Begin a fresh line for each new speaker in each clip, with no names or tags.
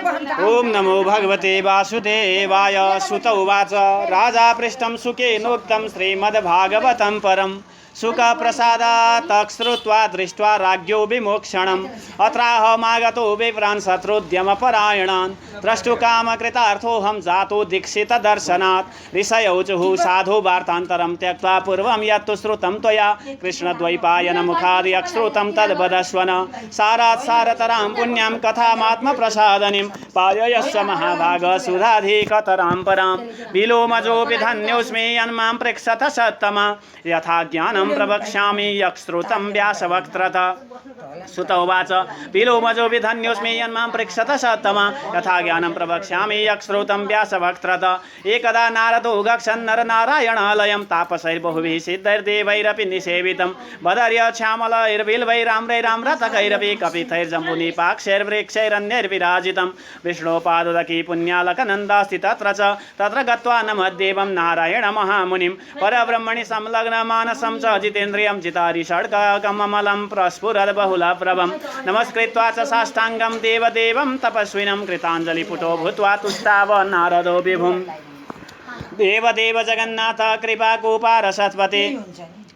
ओम नमो भगवते वासुदेवाय। सुत उवाच राजा पृष्ठं सुखेनोक्तं श्रीमद्भागवतं परं सुखप्रसादात् श्रुत्वा दृष्ट्वा राज्ञो विमोक्षणम् अत्राहमागतो विप्रान् शत्रुद्यमपरायणान् द्रष्टुकामकृतार्थोऽहं जातो दीक्षितदर्शनात् ऋषयौचुः साधु वार्तान्तरं त्यक्त्वा पूर्वं यत्तु श्रुतं त्वया कृष्णद्वैपायनमुखादि तद्वदस्वन सारात् सारतरां पुण्यां कथामात्मप्रसादनीं पाययस्व महाभाग सुधाधिकतरां परां विलोमजोऽपि धन्योऽस्मि यन्मां पृच्छथ सत्तमा यथा ज्ञानं प्रवक्ष्यामि यक्श्रुतं व्यासवक्त्रत। सुत उवाच विलोमजोऽपि धन्योऽस्मि यन्मां पृच्छथ सत्तमा यथा ज्ञानं प्रवक्ष्यामि यक्श्रुतं व्यासवक्त्रत। एकदा नारदो गच्छन् नरनारायणालयं तापसैर्बहुभिः सिद्धैर्देवैरपि निसेवितं बदर्यश्यामलैर्बिल्वैराम्रैराम्रतकैरपि कपितैर्जम्बुनिपाक्षैर्वृक्षैरन्यैर्विराजितं विष्णोपादुदकी पुण्यालकनन्दास्ति तत्र च तत्र गत्वा नमद्देवं नारायण महामुनिं परब्रह्मणि संलग्नमानसं च जितेन्द्रियं जितारिषड्कमलं प्रस्फुरद् बहुलप्रभं नमस्कृत्वा च साष्टाङ्गं देवदेवं तपस्विनं कृताञ्जलिपुटो भूत्वा तुष्टाव नारदो विभुं देवदेव जगन्नाथ कृपाकूपार सत्पते।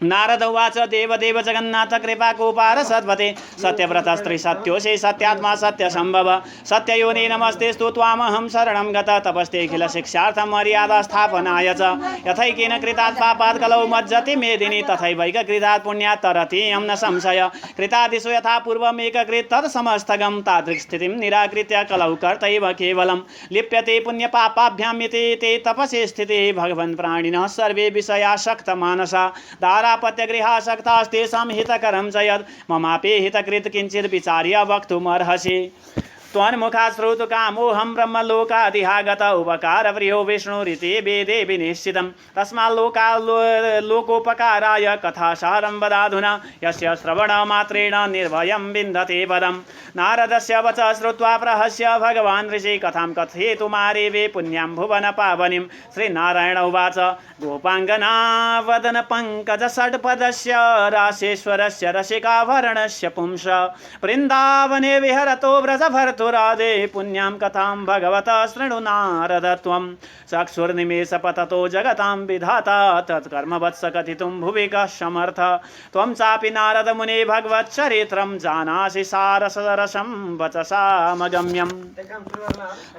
नारद उवाच देवदेव जगन्नाथ कृपाकूपार सत्पते सत्यव्रत स्त्री सत्योषे सत्यात्मा सत्यसम्भव सत्ययोनि नमस्तेस्तु त्वामहं शरणं गत तपस्तेऽखिल शिक्षार्थं मर्यादा स्थापनाय च यथैकेन कृतात् पापात् कलौ मज्जति मेदिनी तथैवैककृतात् पुण्यात् तरतीयं न संशय कृतादिषु यथा पूर्वमेककृत तत्समस्तगं तादृक्स्थितिं निराकृत्य कलौ कर्तैव केवलं लिप्यते पुण्यपापाभ्यामिति ते तपसि स्थितिः भगवन् प्राणिनः सर्वे विषयासक्तमानसा दारापत्यगृहासक्तास्तेषां हितकरं च यद् ममापि हितकृत् किञ्चित् विचार्य वक्तुमर्हसि त्वन्मुखात् श्रोतुकामोऽहं ब्रह्मलोकादिहागत उपकारप्रियो विष्णुरिति वेदे विनिश्चितं तस्माल्लोकोपकाराय कथासारं वदाधुना यस्य श्रवणमात्रेण निर्भयं विन्दते पदम्। नारदस्य वच श्रुत्वा प्रहस्य भगवान् ऋषि कथां कथयितुमारेवे पुण्यां भुवन पावनीं। श्रीनारायण उवाच गोपाङ्गना वदन पङ्कज षड्पदस्य रासेश्वरस्य रसिकाभरणस्य पुंस वृन्दावने विहरतो व्रजभर्तुरादे पुण्यां कथां भगवतः शृणु नारद त्वं चक्षुर्निमेषपततो जगतां विधाता तत्कर्मवत्स कथितुं भुवि कः समर्थ त्वं चापि नारद मुने भगवच्चरित्रं जानासि सारसरसं वचसामगम्यं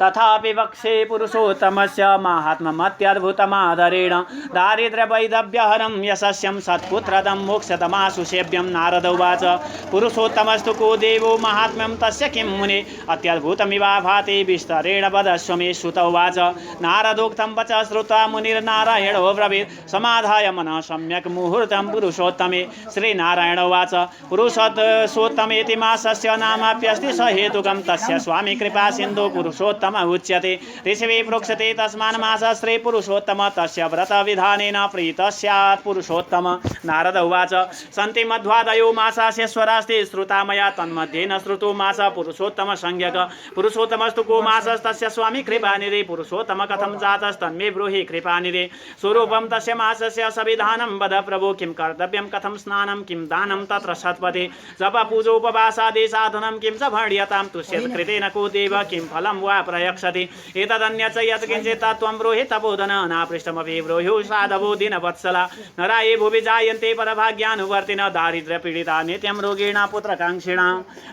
तथापि वक्षे पुरुषोत्तमस्य माहात्म्यमत्यद्भुतमादरेण दारिद्र्यवैधव्यहरं यशस्यं सत्पुत्रदं मोक्षतमाशु सेव्यं। नारद उवाच पुरुषोत्तमस्तु को देवो माहात्म्यं तस्य किं मुने अत्यद्भुतमिवा भाति विस्तरेण वदस्व मे। श्रुत उवाच नारदोक्तं वच श्रुत्वा मुनिर्नारायणो ब्रवीत् समाधाय मनः सम्यक् मुहूर्तं पुरुषोत्तमे। श्रीनारायण उवाच पुरुषोत्तमेति मासस्य नामाप्यस्ति स हेतुकं तस्य स्वामी कृपा सिन्धु पुरुषोत्तम उच्यते ऋषिभिः प्रोक्ष्यते तस्मान् मासः श्री पुरुषोत्तम तस्य व्रत विधानेन प्रीत स्यात् पुरुषोत्तम। नारद उवाच सन्ति मध्वादयो मासास्येश्वरास्ति श्रुता मया तन्मध्ये न श्रुतो मास पुरुषोत्तम संज्ञक पुरुषोत्तमस्तु को मासस्तस्य स्वामी कृपानिधि पुरुषोत्तम कथं जातस्तन्मे ब्रूहि कृपानिधि स्वरूपं तस्य मासस्य सविधानं वद प्रभो किं कर्तव्यं कथं स्नानं किं दानं तत्र सत्पथे जप पूजोपवासादि साधनं किं च भण्यतां तुष्यत् कृतेन को देव किं फलं वा प्रयक्षति एतदन्य च यत् किञ्चित् त्वं ब्रूहि तपोधन अनापृष्टमपि ब्रूहि साधवो दीनवत्सला नरा ये भुवि जायन्ते परभाग्यानुवर्तिन दारिद्र्यपीडिता नित्यं रोगिणा पुत्रकाङ्क्षिणा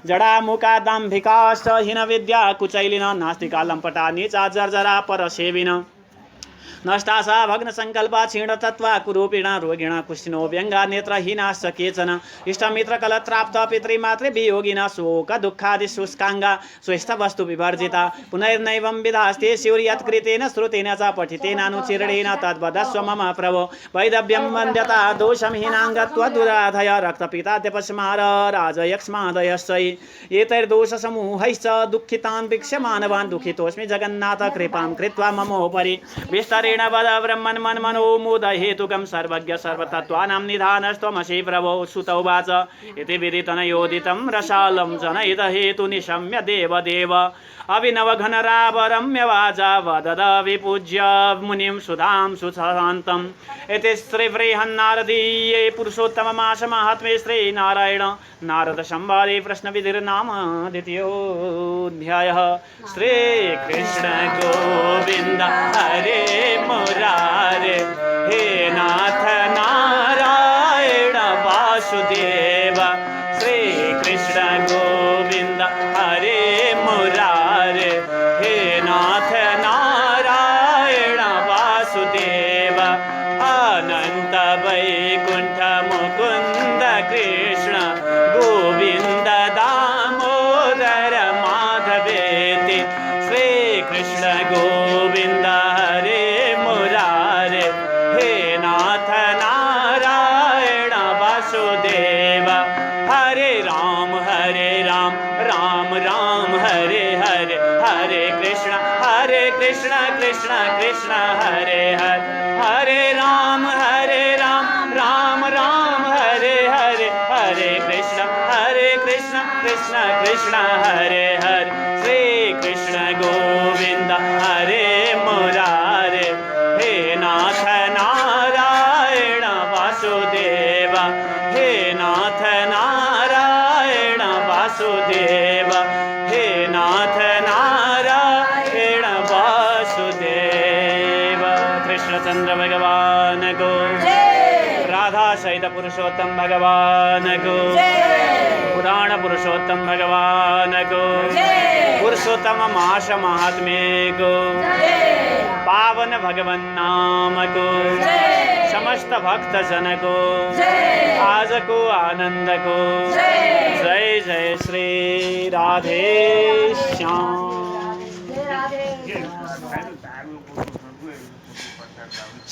जडामुखादाम्भिकाश्च हीनविद्या कुचैलिन नास्तिका लम्पटा नीचा जर्जरा परसेविन नष्टासा भग्नसङ्कल्पा क्षीणतत्त्वा कुरूपिणा रोगिणा कुष्ठिनो व्यङ्गा नेत्रहीनाश्च केचन इष्टमित्रकलत्राप्त पितृमातृवियोगिना शोकदुःखादिशुष्काङ्गा स्वेष्टवस्तुविवर्जिता पुनर्नैवं विधास्ते शिवयत्कृतेन श्रुतेन च पठितेनानुचीर्णेन तद्वदस्व मम प्रभो वैदव्यं वन्द्यता दोषं हीनाङ्गत्वदुराधय रक्तपिताद्यपस्मार राजयक्ष्मादयश्च एतैर्दोषसमूहैश्च दुःखितान् वीक्ष्य मानवान् दुःखितोऽस्मि जगन्नाथ कृपां कृत्वा ममोपरि विस्तरेण वद ब्रह्मन् मन्मनो मोदहेतुकं सर्वज्ञ सर्वतत्त्वानां निधानस्त्वमसि प्रभो सुत उवाच इति विदितनयोदितं रसालं जनहितहेतुनिशम्य देवदेव अभिनवघनरावरम्यवाचा वदद विपूज्य मुनिं सुधां सुशान्तम् इति श्रीबृहन्नारदीये पुरुषोत्तममासमाहात्म्ये श्रीनारायण नारदसंवादे प्रश्नविधिर्नाम द्वितीयोऽध्यायः। श्रीकृष्ण गोविन्द हरे मुरारे हे नाथ नारायण वासुदेव श्रीकृष्ण गोविन्द हरे मुरारे हे नाथ नारायण वासुदेव अनंत वैकुंठ मुकुंद कृष्ण गोविंद दामोदर माधवेति श्रीकृष्ण गोविंद हरे मुरारे हे नाथ नारायण वासुदेव हरे राम राम राम हरे हरे हरे कृष्ण कृष्ण कृष्ण हरे हरे हरे राम राम राम हरे हरे हरे कृष्ण कृष्ण कृष्ण हरे हरे श्री कृष्ण गोविंद हरे मुरारे हे नाथ नारायण वासुदेव हे नाथ नारायण वासुदेव हे नाथ नारायण वासुदेव। कृष्णचंद्र भगवान को राधा सहित पुरुषोत्तम भगवान को पुराण पुरुषोत्तम भगवान को पुरुषोत्तम मास महात्म्य को पावन भगवन नाम को समस्त भक्त जन को आज को आनंद को जय जय श्री राधे श्याम।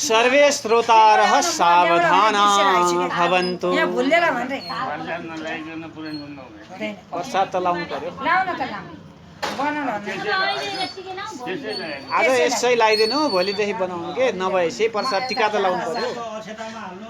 सर्वे श्रोतारः सावधाना भवन्तु। प्रसाद त लाउनु पर्यो आज यसै लगाइदिनु भोलिदेखि बनाउनु के नभए यसै प्रसाद टिका त लाउनु पर्यो।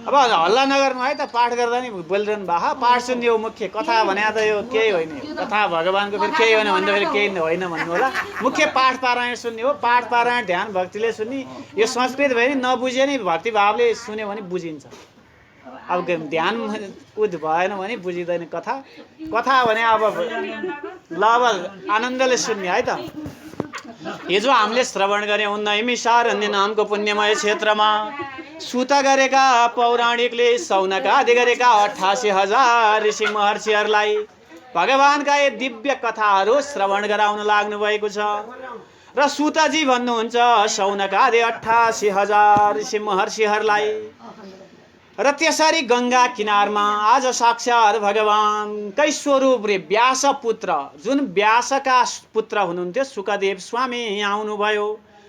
अब हल्ला नगर्नु है त पाठ गर्दा नि बोलिरहनु भएको पाठ सुन्ने हो मुख्य कथा भने त यो केही होइन कथा भगवानको फेरि केही होइन भन्दा फेरि केही होइन भन्नु होला मुख्य पाठ पारायण सुन्ने हो पाठ पारायण ध्यान भक्तिले सुन्ने यो संस्कृत भयो नि नबुझे नि भक्ति भावले सुन्यो भने बुझिन्छ। अब ध्यान उद भएन भने बुझिँदैन कथा कथा भने अब ल अब आनन्दले सुन्ने है त। हिजो हामीले श्रवण गऱ्यौँ नैमिषारण्य नामको पुण्यमय क्षेत्रमा सुत गरेका पौराणिकले सौनक आदि गरेका 88,000 ऋषि महर्षिहरूलाई भगवानका यी दिव्य कथाहरू श्रवण गराउन लाग्नु भएको छ र सुतजी भन्नुहुन्छ सौनक आदि 88,000 ऋषि महर्षिहरूलाई र त्यसरी गंगा किनारमा आज साक्षात भगवानकै स्वरूप रे व्यास पुत्र जुन व्यासका पुत्र हुनुहुन्थ्यो सुकदेव स्वामी आउनुभयो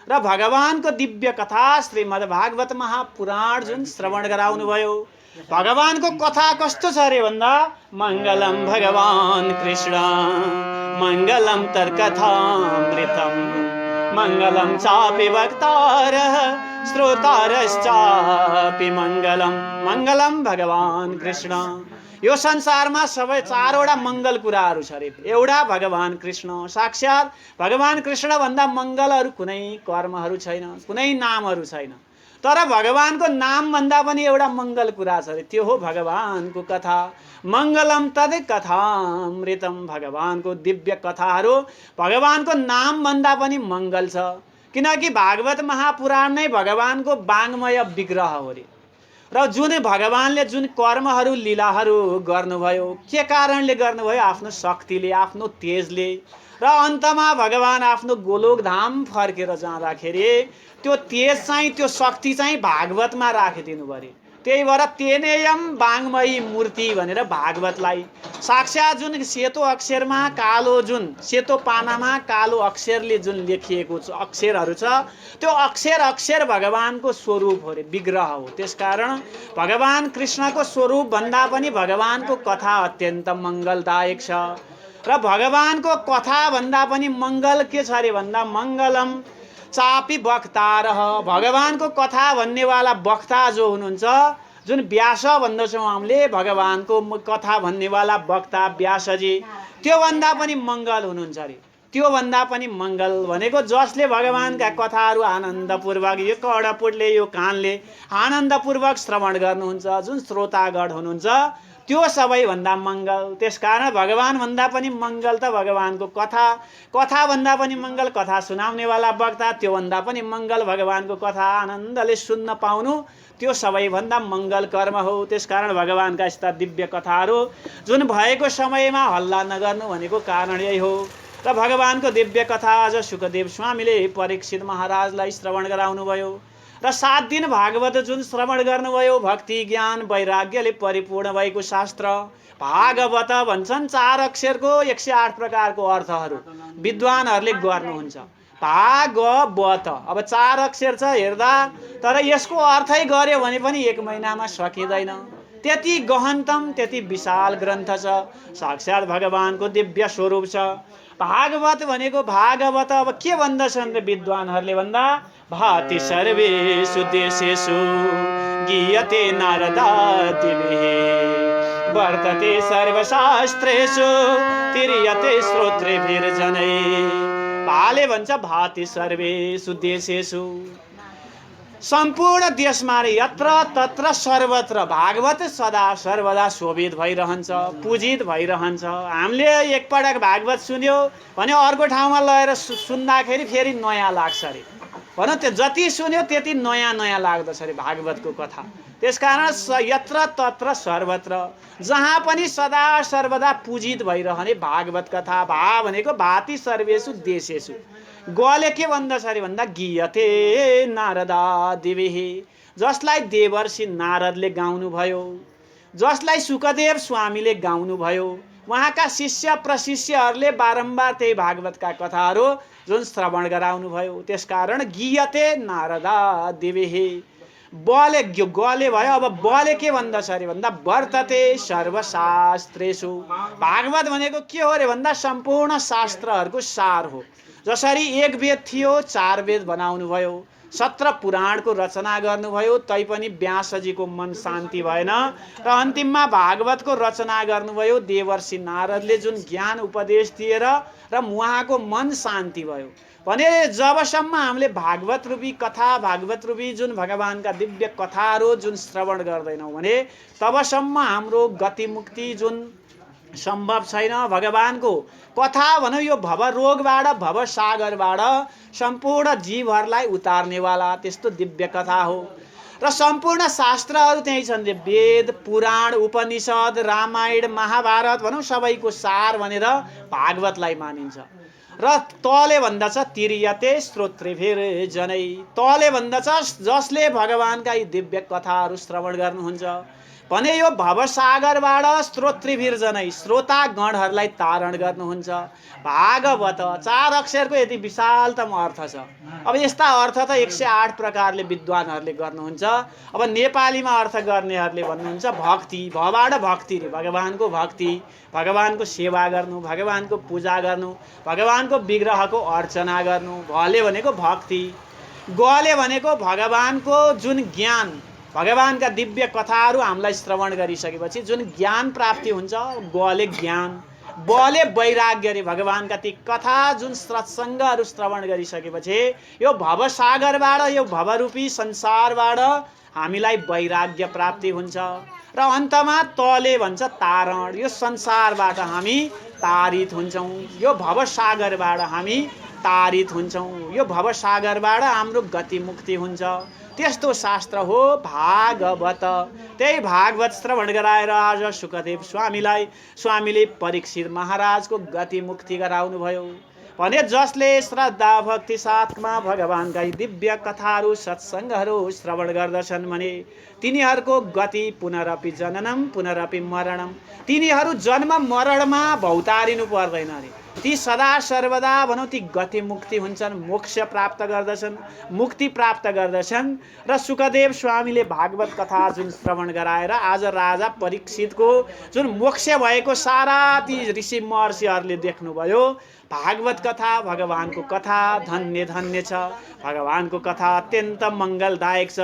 र भगवानको दिव्य कथा श्रीमद् भागवत महापुराण जुन श्रवण गराउनु भयो। भगवानको कथा कस्तो छ रे भन्दा मंगलम भगवान कृष्ण मंगलम तर्कथामृतम मंगलम चापि वक्तारः श्रोतारश्चापि मंगलम मंगलम भगवान कृष्ण। यो संसारमा सबै चारवटा मंगल कुराहरू छ रे एउटा भगवान कृष्ण साक्षात भगवान कृष्ण भन्दा मंगलहरू कुनै कर्महरू छैन कुनै नामहरू छैन तर भगवानको नाम भन्दा पनि एउटा मंगल कुरा छ रे त्यो हो भगवानको कथा मंगलम तद कथामृतम भगवानको दिव्य कथाहरू भगवानको नाम भन्दा पनि मंगल छ किनकि भागवत महापुराण नै भगवानको वाङ्मय विग्रह हो रे र जुन भगवानले जुन कर्महरू लीलाहरू गर्नुभयो के कारणले गर्नुभयो आफ्नो शक्तिले आफ्नो तेजले र अन्तमा भगवान आफ्नो गोलोक धाम फर्केर जाँदाखेरि त्यो तेज चाहिँ त्यो शक्ति चाहिँ भागवतमा राखिदिनु पर्यो त्यही भएर तेनेयम वाङ्मयी मूर्ति भनेर भागवतलाई साक्षात जुन सेतो अक्षरमा कालो जुन सेतो पानामा कालो अक्षरले जुन लेखिएको छ अक्षरहरू छ त्यो अक्षर भगवानको स्वरूप हो रे विग्रह हो। त्यसकारण भगवान कृष्णको स्वरूप भन्दा पनि भगवानको कथा अत्यन्त मंगलदायक छ र भगवानको कथा भन्दा पनि मंगल के छ रे भन्दा मंगलम चापी वक्तारः भगवानको कथा भन्नेवाला वक्ता जो हुनुहुन्छ, जुन व्यास भन्दछौँ हामीले, भगवानको कथा भन्नेवाला वक्ता व्यासजी, त्योभन्दा पनि मङ्गल हुनुहुन्छ अरे। त्योभन्दा पनि मङ्गल भनेको जसले भगवानका कथाहरू आनन्दपूर्वक यो कर्णपुटले यो कानले आनन्दपूर्वक श्रवण गर्नुहुन्छ, जुन श्रोतागण हुनुहुन्छ, त्यो सबैभन्दा मङ्गल। त्यसकारण भगवान भन्दा पनि मङ्गल त भगवानको कथा, कथा भन्दा पनि मङ्गल कथा सुनाउनेवाला वक्ता, त्योभन्दा पनि मङ्गल भगवानको कथा आनन्दले सुन्न पाउनु, त्यो सबैभन्दा मङ्गल कर्म हो। त्यसकारण भगवानका यस्ता दिव्य कथाहरू जुन भएको समयमा हल्ला नगर्नु भनेको कारण यही हो। र भगवानको दिव्य कथा आज सुखदेव स्वामीले परीक्षित महाराजलाई श्रवण गराउनुभयो र 7 दिन भागवत जुन श्रवण गर्नुभयो, भक्ति ज्ञान वैराग्यले परिपूर्ण भएको शास्त्र भागवत भन्छन्। 4 अक्षरको 108 प्रकारको अर्थहरू विद्वानहरूले गर्नुहुन्छ। भागवत अब 4 अक्षर छ हेर्दा, तर यसको अर्थै गर्यो भने पनि 1 महिनामा सकिँदैन। त्यति गहनतम त्यति विशाल ग्रन्थ छ, साक्षात् भगवानको दिव्य स्वरूप छ। भागवत भनेको भागवत अब के भन्दछन् विद्वानहरूले भन्दा, भाति सर्वेषु देशेषु गीयते नारदादिभिः वर्तते सर्वशास्त्रेषु तिर्यते श्रोत्रेभिर्जनै। भाले भन्छ भाति सर्वेषु देशेषु, सम्पूर्ण देशमा यत्र तत्र सर्वत्र भागवत सदा सर्वदा शोभित भइरहन्छ, पूजित भइरहन्छ। हामीले एकपटक भागवत सुन्यो भने अर्को ठाउँमा लगेर सुन्दाखेरि फेरि नयाँ लाग्छ अरे। भनौँ त्यो जति सुन्यो त्यति नयाँ नयाँ लाग्दछ अरे भागवतको कथा। त्यसकारण यत्र तत्र सर्वत्र जहाँ पनि सदा सर्वदा पूजित भइरहने भागवत कथा। भा भनेको भाति सर्वेषु देशेषु, गले के भन्दछ अरे भन्दा, गीयते नारदादिभिः, जसलाई देवर्षि नारदले गाउनुभयो, जसलाई सुखदेव स्वामीले गाउनुभयो, उहाँका शिष्य प्रशिष्यहरूले बारम्बार त्यही भागवतका कथाहरू जुन श्रवण गराउनुभयो। त्यसकारण गीयते नारदादिभिः, बले गले भयो। अब बले के भन्दछ अरे भन्दा, वर्तते सर्वशास्त्रेषु, भागवत भनेको के हो अरे भन्दा सम्पूर्ण शास्त्रहरूको सार हो। जसरी 1 वेद थियो 4 वेद बनाउनु भयो, 17 पुराणको रचना गर्नुभयो, तैपनि व्यासजीको मन शान्ति भएन र अन्तिममा भागवतको रचना गर्नुभयो। देवर्षि नारदले जुन ज्ञान उपदेश दिएर र उहाँको मन शान्ति भयो भने जबसम्म हामीले भागवत रूपी कथा, भागवत रूपी जुन भगवानका दिव्य कथाहरू जुन श्रवण गर्दैनौँ भने तबसम्म हाम्रो गति मुक्ति जुन सम्भव छैन। भगवानको कथा भनौँ यो भव रोगबाट भव सागरबाट सम्पूर्ण जीवहरूलाई उतार्नेवाला त्यस्तो दिव्य कथा हो। र सम्पूर्ण शास्त्रहरू त्यही छन्, वेद पुराण उपनिषद रामायण महाभारत भनौँ सबैको सार भनेर भागवतलाई मानिन्छ। र तले भन्दछ तिर्यते श्रोत्रेभिर्जनै, तले भन्दछ जसले भगवानका यी दिव्य कथाहरू श्रवण गर्नुहुन्छ भने यो भवसागरबाट श्रोत्रेभिर्जनै, श्रोतागणहरूलाई तारण गर्नुहुन्छ। भागवत 4 अक्षरको यति विशालतम अर्थ छ। अब यस्ता अर्थ त 108 प्रकारले विद्वानहरूले गर्नुहुन्छ। अब नेपालीमा अर्थ गर्नेहरूले भन्नुहुन्छ भक्ति, भबाट भक्ति रे, भगवानको भक्ति, भगवानको सेवा गर्नु, भगवानको पूजा गर्नु, भगवानको विग्रहको अर्चना गर्नु। भले भनेको भक्ति, गले भनेको भगवानको जुन ज्ञान, भगवानका दिव्य कथाहरू हामीलाई श्रवण गरिसकेपछि जुन ज्ञान प्राप्ति हुन्छ, गले ज्ञान, बले वैराग्य रे, भगवानका ती कथा जुन सत्सङ्गहरू श्रवण गरिसकेपछि यो भवसागरबाट, यो भवरूपी संसारबाट हामीलाई वैराग्य प्राप्ति हुन्छ। र अन्तमा तले भन्छ तारण, यो संसारबाट हामी तारित हुन्छौँ, यो भवसागरबाट हामी तारित हुन्छौँ, यो भवसागरबाट हाम्रो गति मुक्ति हुन्छ। त्यस्तो शास्त्र हो भागवत। त्यही भागवत श्रवण गराएर आज सुखदेव स्वामीले परीक्षित महाराजको गति मुक्ति गराउनु भयो भने जसले श्रद्धा भक्ति साथमा भगवानका दिव्य कथाहरू सत्सङ्गहरू श्रवण गर्दछन् भने तिनीहरूको गति पुनरपि जननम पुनरपि मरणम, तिनीहरू जन्म मरणमा भौतारिनु पर्दैन अरे। ती सदा सर्वदा भनौँ ती गति मुक्ति हुन्छन्, मोक्ष प्राप्त गर्दछन्, मुक्ति प्राप्त गर्दछन्। र सुखदेव स्वामीले भागवत कथा जुन श्रवण गराएर आज राजा परीक्षितको जुन मोक्ष भएको सारा ती ऋषि महर्षिहरूले देख्नुभयो। भागवत कथा भगवानको कथा धन्य धन्य छ, भगवानको कथा अत्यन्त मङ्गलदायक छ।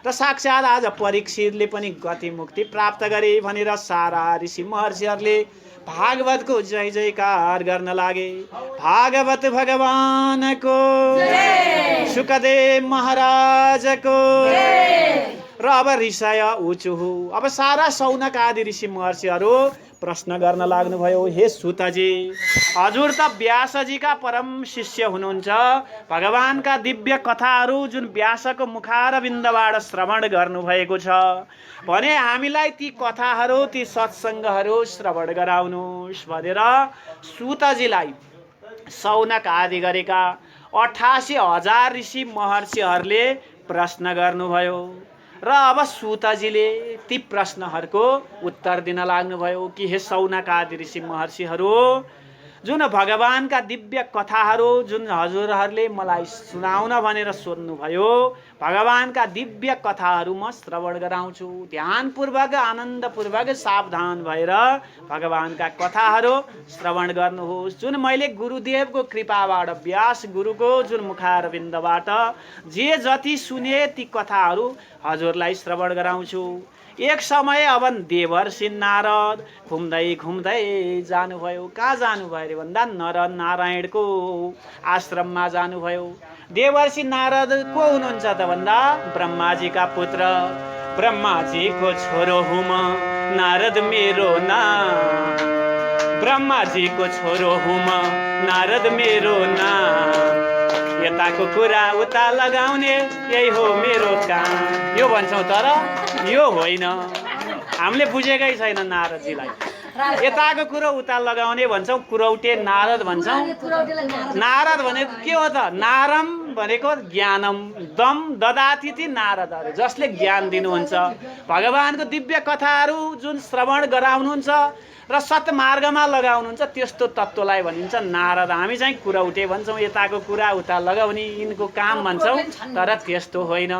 र साक्षात् आज परीक्षितले पनि गति मुक्ति प्राप्त गरे भनेर सारा ऋषि महर्षिहरूले भागवतको जय जयकार गर्न लागे। भागवत भगवानको जय, सुखदेव महाराजको जय। र अब ऋषय उचुहु, अब सारा सौनक आदि ऋषि महर्षिहरू प्रश्न गर्न लाग्नुभयो। हे सुतजी, हजुर त व्यासजीका परम शिष्य हुनुहुन्छ, भगवानका दिव्य कथाहरू जुन व्यासको मुखारविन्दबाट श्रवण गर्नुभएको छ भने हामीलाई ती कथाहरू ती सत्सङ्गहरू श्रवण गराउनुहोस् भनेर सुतजीलाई सौनक आदि गरेका 88,000 ऋषि महर्षिहरूले प्रश्न गर्नुभयो। र अब सुतजीले ती प्रश्नहरूको उत्तर दिन लाग्नुभयो कि हे सौनक आदि ऋषि महर्षिहरू, जुन भगवानका दिव्य कथाहरू जुन हजुरहरूले मलाई सुनाउन भनेर सोध्नुभयो, भगवानका दिव्य कथाहरू म श्रवण गराउँछु। ध्यानपूर्वक आनन्दपूर्वक सावधान भएर भगवानका कथाहरू श्रवण गर्नुहोस्। जुन मैले गुरुदेवको कृपाबाट व्यास गुरुको जुन मुखारविन्दबाट जे जति सुने ती कथाहरू हजुरलाई श्रवण गराउँछु। एक समय अब देवर्षि नारद घुम्दै घुम्दै जानुभयो। कहाँ जानुभयो अरे भन्दा नर नारायणको आश्रममा जानुभयो। देवर्षि नारद को हुनुहुन्छ त भन्दा ब्रह्माजीका पुत्र, ब्रह्माजीको छोरो हुँ म नारद मेरो नाम, ब्रह्माजीको छोरो हुँ म नारद मेरो नाम, यताको कुरा उता लगाउने यही हो मेरो काम। यो भन्छौँ तर यो होइन, हामीले बुझेकै छैन नारदजीलाई। यताको कुरो उता लगाउने भन्छौँ, कुरौटे नारद भन्छौँ। नारद भनेको के हो त? नारम भनेको ज्ञानम, दम ददातिथि नारदहरू, जसले ज्ञान दिनुहुन्छ। भगवानको दिव्य कथाहरू जुन श्रवण गराउनुहुन्छ र सत्मार्गमा लगाउनुहुन्छ, त्यस्तो तत्त्वलाई भनिन्छ नारद। हामी चाहिँ कुरौटे भन्छौँ, यताको कुरा उता लगाउने यिनको काम भन्छौँ, तर त्यस्तो होइन।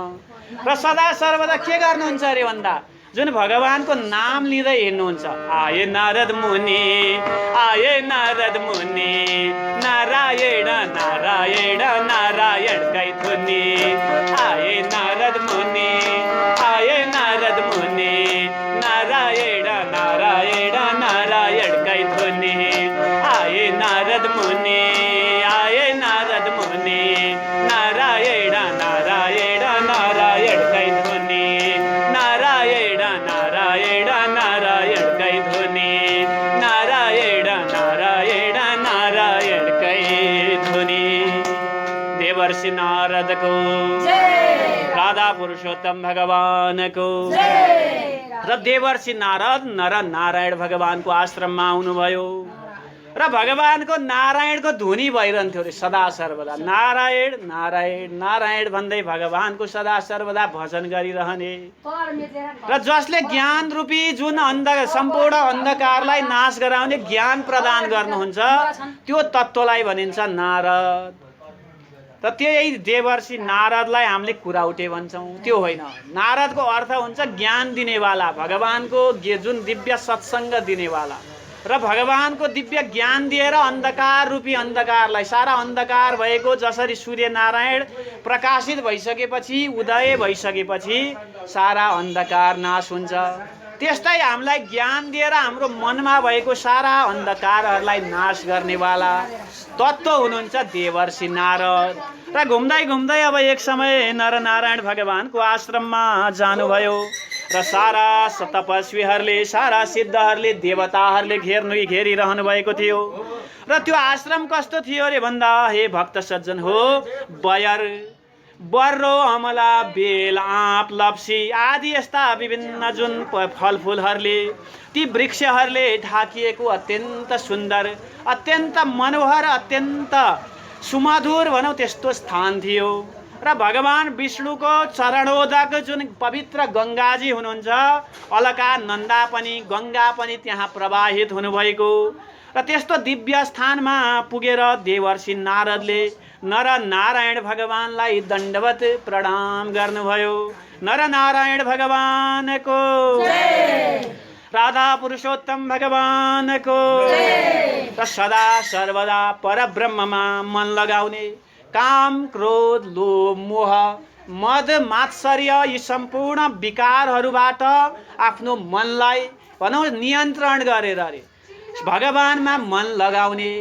र सदा सर्वदा के गर्नुहुन्छ अरे भन्दा जुन भगवानको नाम लिँदै हिँड्नुहुन्छ। आए नारद मुनि, आए नारद मुनि, नारायण नारायण नारायणकै धुनी, आए नारद मुनि, आए नारद मुनि, नारायण नारायण नारायणकै धुनी, आए नारद मुनि, आए नारद मुनि, नारायण नारायण नारायणकै धुनी, नारायण नारायण नारायणकै धुनी, नारायण नारायण नारायणकै धुनी। देवर्षि नारदको राधा पुरुषोत्तम भगवानको र देवर्षि नारद नर नारायण भगवानको आश्रममा आउनुभयो। र भगवानको नारायणको धुनी भइरहन्थ्यो अरे सदा सर्वदा, नारायण नारायण नारायण भन्दै भगवानको सदा सर्वदा भजन गरिरहने। र जसले ज्ञान रूपी जुन सम्पूर्ण अन्धकारलाई नाश गराउने ज्ञान प्रदान गर्नुहुन्छ, त्यो तत्त्वलाई भनिन्छ नारद। त त्यही देवर्षि नारदलाई हामीले कुराउटे भन्छौँ, त्यो होइन। नारदको अर्थ हुन्छ ज्ञान दिनेवाला, भगवानको जुन दिव्य सत्सङ्ग दिनेवाला। र भगवानको दिव्य ज्ञान दिएर अन्धकार रूपी अन्धकारलाई, सारा अन्धकार भएको जसरी सूर्य नारायण प्रकाशित भइसकेपछि, उदय भइसकेपछि सारा अन्धकार नाश हुन्छ, त्यस्तै हामीलाई ज्ञान दिएर हाम्रो मनमा भएको सारा अन्धकारहरूलाई नाश गर्नेवाला तत्त्व हुनुहुन्छ देवर्षि नारद। र घुम्दै घुम्दै अब एक समय नरनारायण भगवानको आश्रममा जानुभयो। र सारा तपस्वीहरूले, सारा सिद्धहरूले, देवताहरूले घेरिरहनु भएको थियो। र त्यो आश्रम कस्तो थियो अरे भन्दा हे भक्त सज्जन हो, बयर, बर्रो, अमला, बेल, आँप, लप्सी आदि यस्ता विभिन्न जुन फलफुलहरूले, ती वृक्षहरूले ढाकिएको अत्यन्त सुन्दर, अत्यन्त मनोहर, अत्यन्त सुमधुर भनौँ त्यस्तो स्थान थियो। र भगवान विष्णुको चरणोदक जुन पवित्र गङ्गाजी हुनुहुन्छ, अलका नन्दा पनि गङ्गा पनि त्यहाँ प्रवाहित हुनुभएको। र त्यस्तो दिव्य स्थानमा पुगेर देवर्षि नारदले नर नारायण भगवानलाई दण्डवत प्रणाम गर्नुभयो। नर नारायण भगवानको राधा पुरुषोत्तम भगवानको र सदा सर्वदा परब्रह्ममा मन लगाउने, काम क्रोध लोभ मोह मद मात्सर्य यी सम्पूर्ण विकारहरूबाट आफ्नो मनलाई भनौँ नियन्त्रण गरेर भगवानमा मन लगाउने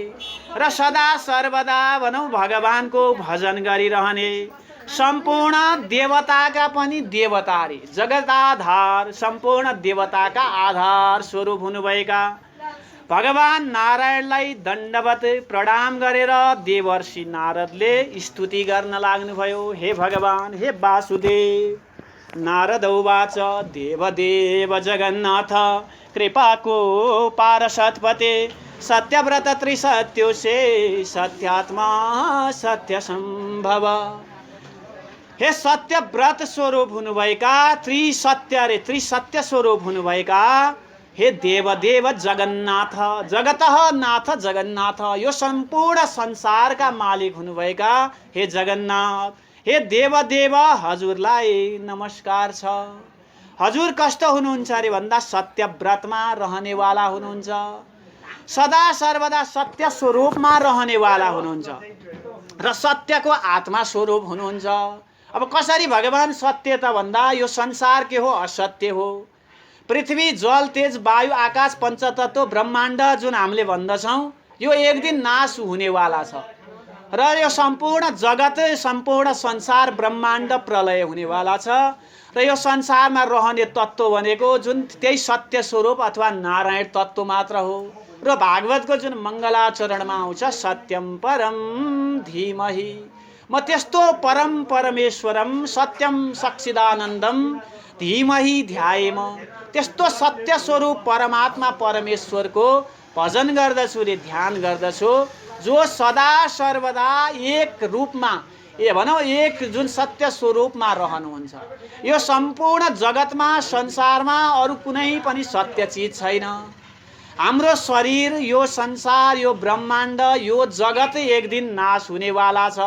र सदा सर्वदा भनौँ भगवानको भजन गरिरहने, सम्पूर्ण देवताका पनि देवता रे, जगताधार सम्पूर्ण देवताका आधार स्वरूप हुनुभएका भगवान नारायणलाई दण्डवत प्रणाम गरेर देवर्षि नारदले स्तुति गर्न लाग्नुभयो। हे भगवान, हे वासुदेव। नारद उवाच देवदेव जगन्नाथ कृपाको पारसत्पते सत्यव्रत त्रिसत्योषे सत्यात्मा सत्य सम्भव। हे सत्यव्रत स्वरूप हुनुभएका त्रिसत्य स्वरूप हुनुभएका हे देवदेव जगन्नाथ, जगतः नाथ जगन्नाथ, यो सम्पूर्ण संसारका मालिक हुनुभएका हे जगन्नाथ, हे देवदेव हजुरलाई नमस्कार छ। हजुर कस्तो हुनुहुन्छ अरे भन्दा सत्यव्रतमा रहनेवाला हुनुहुन्छ, सदा सर्वदा सत्य स्वरूपमा रहनेवाला हुनुहुन्छ र सत्यको आत्मा स्वरूप हुनुहुन्छ। अब कसरी भगवान सत्य त भन्दा यो संसार के हो? असत्य हो। पृथ्वी जल तेज वायु आकाश पञ्चतत्व ब्रह्माण्ड जुन हामीले भन्दछौँ यो एक दिन नाश हुनेवाला छ र यो सम्पूर्ण जगत सम्पूर्ण संसार ब्रह्माण्ड प्रलय हुनेवाला छ र यो संसारमा रहने तत्त्व भनेको जुन त्यही सत्य स्वरूप अथवा नारायण तत्त्व मात्र हो। र भागवतको जुन मङ्गलाचरणमा आउँछ सत्यम परम धीमहि, म त्यस्तो परम परमेश्वरम सत्यम सच्चिदानन्दम धीमहि ध्यायेम, त्यस्तो सत्य स्वरूप परमात्मा परमेश्वरको भजन गर्दछु रे, ध्यान गर्दछु, जो सदा सर्वदा एक रूपमा भनौँ एक जुन सत्य स्वरूपमा रहनुहुन्छ। यो सम्पूर्ण जगतमा संसारमा अरू कुनै पनि सत्य चिज छैन। हाम्रो शरीर, यो संसार, यो ब्रह्माण्ड, यो जगत एक दिन नाश हुनेवाला छ,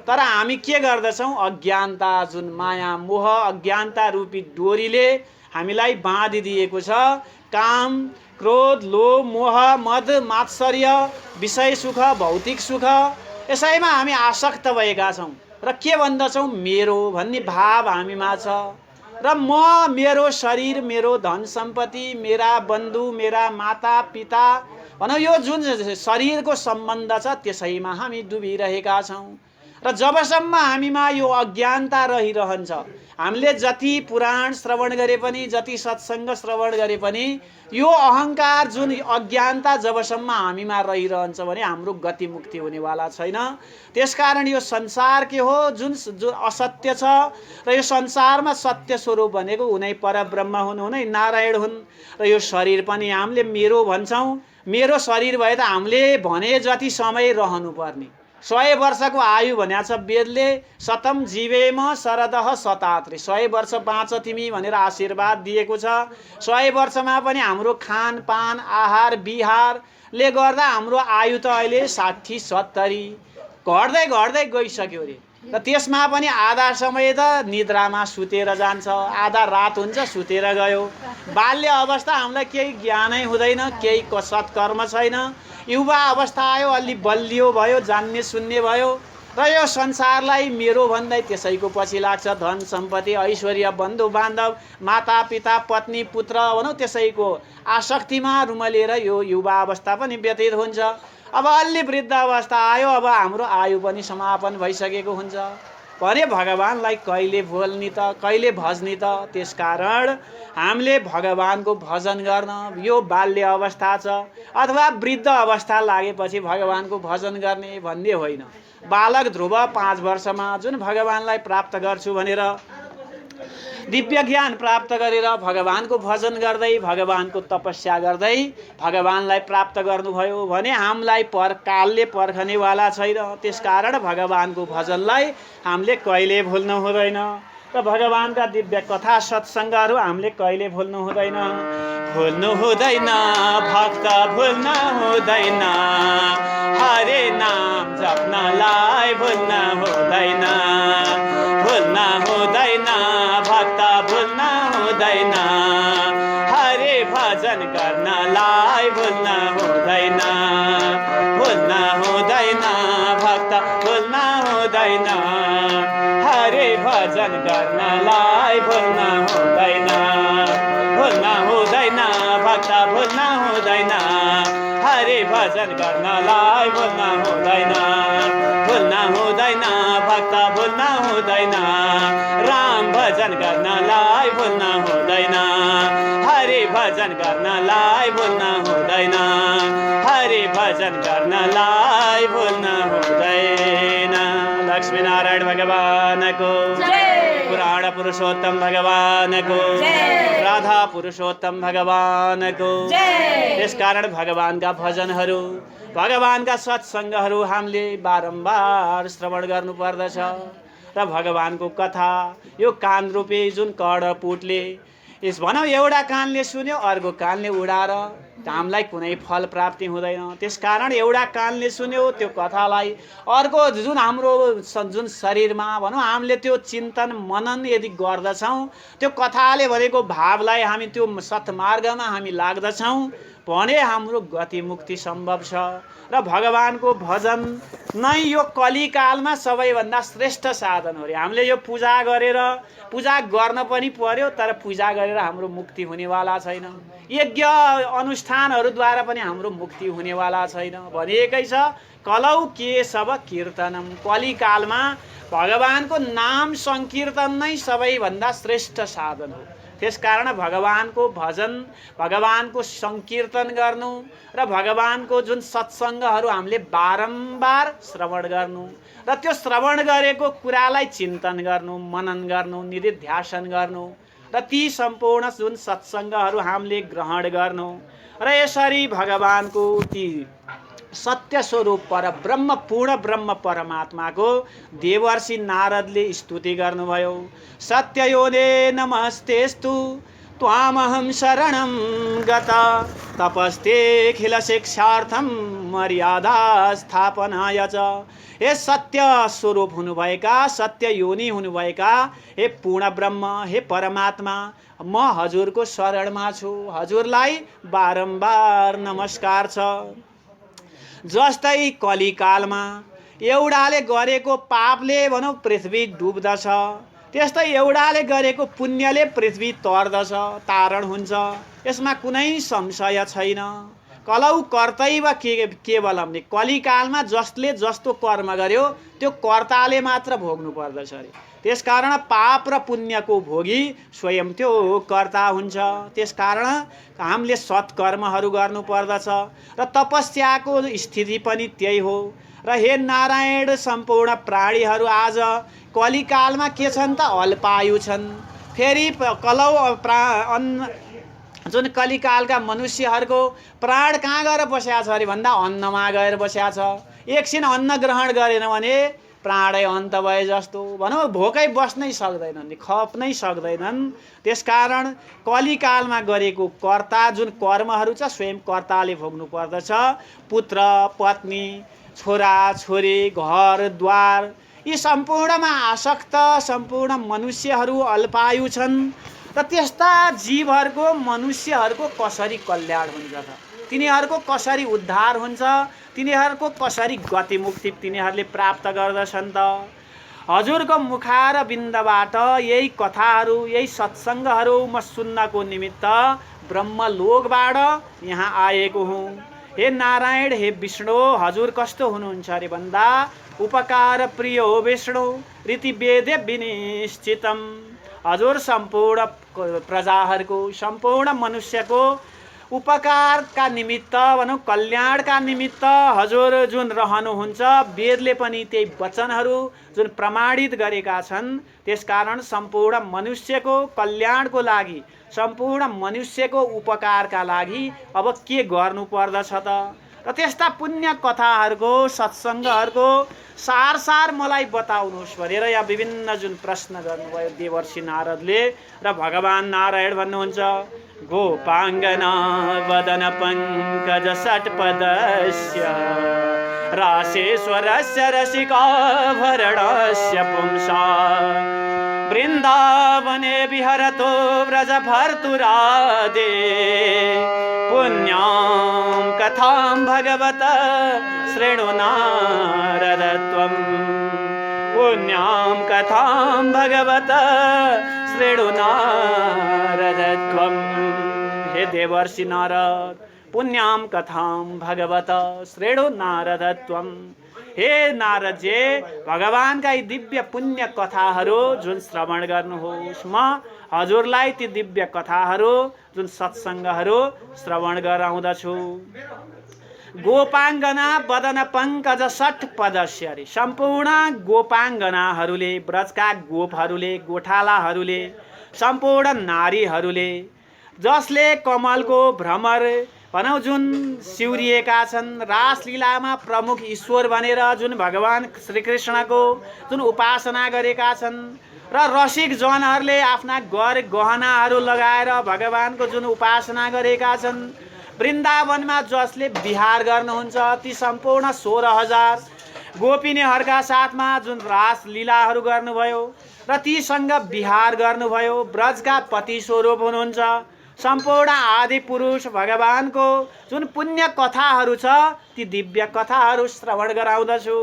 तर हामी के गर्दछौँ? अज्ञानता जुन माया मोह अज्ञानता रूपी डोरीले हामीलाई बाँधिदिएको छ। काम क्रोध लोभ मोह मद मात्सर्य विषय सुख भौतिक सुख यसैमा हामी आसक्त भएका छौँ र के भन्दछौँ? मेरो भन्ने भाव हामीमा छ र म, मेरो शरीर, मेरो धन सम्पत्ति, मेरा बन्धु, मेरा माता पिता भनौँ यो जुन शरीरको सम्बन्ध छ त्यसैमा हामी डुबिरहेका छौँ। र जबसम्म हामीमा यो अज्ञानता रहिरहन्छ, हामीले जति पुराण श्रवण गरे पनि जति सत्सङ्ग श्रवण गरे पनि यो अहङ्कार जुन अज्ञानता जबसम्म हामीमा रहिरहन्छ भने हाम्रो गति मुक्ति हुनेवाला छैन। त्यसकारण यो संसार के हो? जुन असत्य छ र यो संसारमा सत्य स्वरूप भनेको उनै परब्रह्म हुन्, उनै नारायण हुन्। र यो शरीर पनि हामीले मेरो भन्छौँ, मेरो शरीर भए त हामीले भने जति समय रहनुपर्ने। 100 वर्षको आयु भनेको छ वेदले, शतम जीवेम शरदः शतात्रे, 100 वर्ष बाँच तिमी भनेर आशीर्वाद दिएको छ। 100 वर्षमा पनि हाम्रो खानपान आहार विहारले गर्दा हाम्रो आयु त अहिले 60-70 घट्दै घट्दै गइसक्यो रे। र त्यसमा पनि आधा समय त निद्रामा सुतेर जान्छ, आधा रात हुन्छ सुतेर गयो। बाल्य अवस्था हामीलाई केही ज्ञानै हुँदैन, केही सत्कर्म छैन। युवा अवस्था आयो, अलि बलियो भयो, जान्ने सुन्ने भयो र यो संसारलाई मेरो भन्दै त्यसैको पछि लाग्छ। धन सम्पत्ति ऐश्वर्य बन्धु बान्धव माता पिता पत्नी पुत्र भनौँ त्यसैको आसक्तिमा रुमलेर यो युवा अवस्था पनि व्यतीत हुन्छ। अब अलि वृद्ध अवस्था आयो, अब हाम्रो आयु पनि समापन भइसकेको हुन्छ भने भगवानलाई कहिले बोल्ने त कहिले भज्ने त। त्यसकारण हामीले भगवानको भजन गर्न यो बाल्य अवस्था छ अथवा वृद्ध अवस्था लागेपछि भगवानको भजन गर्ने भन्ने होइन। बालक ध्रुव 5 वर्षमा जुन भगवानलाई प्राप्त गर्छु भनेर दिव्य ज्ञान प्राप्त गरेर भगवानको भजन गर्दै भगवानको तपस्या गर्दै भगवानलाई प्राप्त गर्नुभयो भने हामीलाई कालले पर्खनेवाला छैन। त्यसकारण भगवानको भजनलाई हामीले कहिले भुल्नु हुँदैन र भगवानका दिव्य कथा सत्सङ्गहरू हामीले कहिले भुल्नु हुँदैन। भुल्नु हुँदैन भक्त भुल्न हुँदैन हरे नाम जप्नलाई भुल्न हुँदैन भुल्न हुँदैन भक्त भुल्न हुँदैन हरे भजन गर्नलाई भुल्न हुँदैन भुल्न हुँदैन भक्त भुल्न हुँदैन हरे भजन गर्नलाई भुल्न हुँदैन भुल्न हुँदैन भक्त भुल्न हुँदैन हरे भजन गर्नलाई भुल्न हुँदैन भुल्न हुँदैन भक्त भुल्न हुँदैन राम भजन गर्नलाई भुल्न हुँदैन हरे भजन गर्नलाई भुल्न हुँदैन हरे भजन गर्नलाई भुल्न हुँदैन। लक्ष्मीनारायण भगवानको पुराण पुरुषोत्तम भगवानको राधा पुरुषोत्तम भगवानको। त्यसकारण भगवानका भजनहरू भगवानका सत्सङ्गहरू हामीले बारम्बार श्रवण गर्नुपर्दछ र भगवानको कथा यो कान रूपी जुन कर्णपुटले यस भनौँ एउटा कानले सुन्यो अर्को कानले उडाएर हामीलाई कुनै फल प्राप्ति हुँदैन। त्यसकारण एउटा कानले सुन्यो त्यो कथालाई अर्को जुन हाम्रो जुन शरीरमा भनौँ हामीले त्यो चिन्तन मनन यदि गर्दछौँ त्यो कथाले भनेको भावलाई हामी त्यो सत्मार्गमा हामी लाग्दछौँ भने हाम्रो गति मुक्ति सम्भव छ र भगवानको भजन नै यो कलिकालमा सबैभन्दा श्रेष्ठ साधन हो रे। हामीले यो पूजा गरेर पूजा गर्न पनि पर्यो तर पूजा गरेर हाम्रो मुक्ति हुनेवाला छैन यज्ञ अनुष्ठानहरूद्वारा पनि हाम्रो मुक्ति हुनेवाला छैन भनिएकै छ कलौ केशव कीर्तनम। कलिकालमा भगवानको नाम संकीर्तन नै सबैभन्दा श्रेष्ठ साधन हो। त्यसकारण भगवानको भजन भगवानको संकीर्तन गर्नु र भगवानको जुन सत्सङ्गहरू हामीले बारम्बार श्रवण गर्नु र त्यो श्रवण गरेको कुरालाई चिन्तन गर्नु मनन गर्नु निधिध्यासन गर्नु र ती सम्पूर्ण जुन सत्सङ्गहरू हामीले ग्रहण गर्नु र यसरी भगवानको ती सत्य स्वरूप पर ब्रह्म पूर्ण ब्रह्म परमात्माको देवर्षि नारदले स्तुति गर्नुभयो। सत्ययोने नमस्तेस्तु त्वामहं शरणं गता तपस्तेऽखिल शिक्षार्थं मर्यादा स्थापनाय च। हे सत्य स्वरूप हुनुभएका सत्य योनि हुनुभएका हे पूर्ण ब्रह्म हे परमात्मा म हजुरको शरणमा छु हजुरलाई बारम्बार नमस्कार छ। जस्तै कलिकालमा एउटाले गरेको पापले भनौँ पृथ्वी डुब्दछ त्यस्तै एउटाले गरेको पुण्यले पृथ्वी तर्दछ तारण हुन्छ यसमा कुनै संशय छैन। कलौ कर्तैव केवलम कलिकालमा जसले जस्तो कर्म गर्यो त्यो कर्ताले मात्र भोग्नु पर्दछ अरे। त्यसकारण पाप र पुण्यको भोगी स्वयं त्यो कर्ता हुन्छ। त्यसकारण हामीले सत्कर्महरू गर्नुपर्दछ र तपस्याको स्थिति पनि त्यही हो। र हे नारायण सम्पूर्ण प्राणीहरू आज कलिकालमा के छन् त अल्पायु छन्। फेरि कलौ जुन कलिकालका मनुष्यहरूको प्राण कहाँ गएर बसेको छ अरे भन्दा अन्नमा गएर बसेको छ। एकछिन अन्न ग्रहण गरेन भने प्राणै अन्त भए जस्तो भनौँ भोकै बस्नै सक्दैनन् खप्नै सक्दैनन्। त्यसकारण कलिकालमा गरेको कर्ता जुन कर्महरू छ स्वयं कर्ताले भोग्नु पर्दछ। पुत्र पत्नी छोरा छोरी घर द्वार यी सम्पूर्णमा आसक्त सम्पूर्ण मनुष्यहरू अल्पायु छन् र त्यस्ता जीवहरूको मनुष्यहरूको कसरी कल्याण हुन्छ त तिनीहरूको कसरी उद्धार हुन्छ तिनीहरूको कसरी गति मुक्ति तिनीहरूले प्राप्त गर्दछन् त। हजुरको मुखार बिन्दबाट यही कथाहरू यही सत्सङ्गहरू म सुन्नको निमित्त ब्रह्मलोकबाट यहाँ आएको हुँ। हे नारायण हे विष्णु हजुर कस्तो हुनुहुन्छ अरे भन्दा उपकार प्रियो विष्णु रीति वेदे विनिश्चितम। हजुर सम्पूर्ण प्रजाहरूको सम्पूर्ण मनुष्यको उपकारका निमित्त भनौँ कल्याणका निमित्त हजुर जुन रहनुहुन्छ वेदले पनि त्यही वचनहरू जुन प्रमाणित गरेका छन्। त्यसकारण सम्पूर्ण मनुष्यको कल्याणको लागि सम्पूर्ण मनुष्यको उपकारका लागि अब के गर्नु पर्दछ त र त्यस्ता पुण्य कथाहरूको सत्सङ्गहरूको सार मलाई बताउनुहोस् भनेर यहाँ विभिन्न जुन प्रश्न गर्नुभयो देवर्षि नारदले र भगवान नारायण भन्नुहुन्छ गोपाङ्गना वदन पङ्कज षट्पदस्य रासेश्वरस्य रसिकाभरणस्य पुंसा वृन्दावने विहरतो व्रजभर्तुरादे पुण्यां कथां भगवत शृणु नारद त्वं पुण्यां कथां भगवत शृणु नारद त्वं। हे देवर्षि नारद, पुण्यां कथां भगवत शृणु नारद त्वं। हे नारदजी, भगवानका यी दिव्य पुण्य कथाहरू जुन श्रवण गर्नुहोस्, म हजुरलाई ती दिव्य कथाहरू जुन सत्सङ्गहरू श्रवण गराउँदछु। गोपाङ्गना वदन पङ्कज षट्पदस्य, सम्पूर्ण गोपाङ्गनाहरूले, ब्रजका गोपहरूले, गोठालाहरूले, सम्पूर्ण नारीहरूले जसले कमलको भ्रमर भनौँ जुन सिउरिएका छन्, रासलीलामा प्रमुख ईश्वर भनेर जुन भगवान श्रीकृष्णको जुन उपासना गरेका छन् र रसिक जनहरूले आफ्ना गहनाहरू लगाएर भगवानको जुन उपासना गरेका छन्, वृन्दावनमा जसले विहार गर्नुहुन्छ ती सम्पूर्ण 16,000 गोपिनीहरूका साथमा जुन रासलीलाहरू गर्नुभयो र तीसँग विहार गर्नुभयो, ब्रजका पति स्वरूप हुनुहुन्छ, सम्पूर्ण आदि पुरुष भगवानको जुन पुण्य कथाहरू छ ती दिव्य कथाहरू श्रवण गराउँदछु।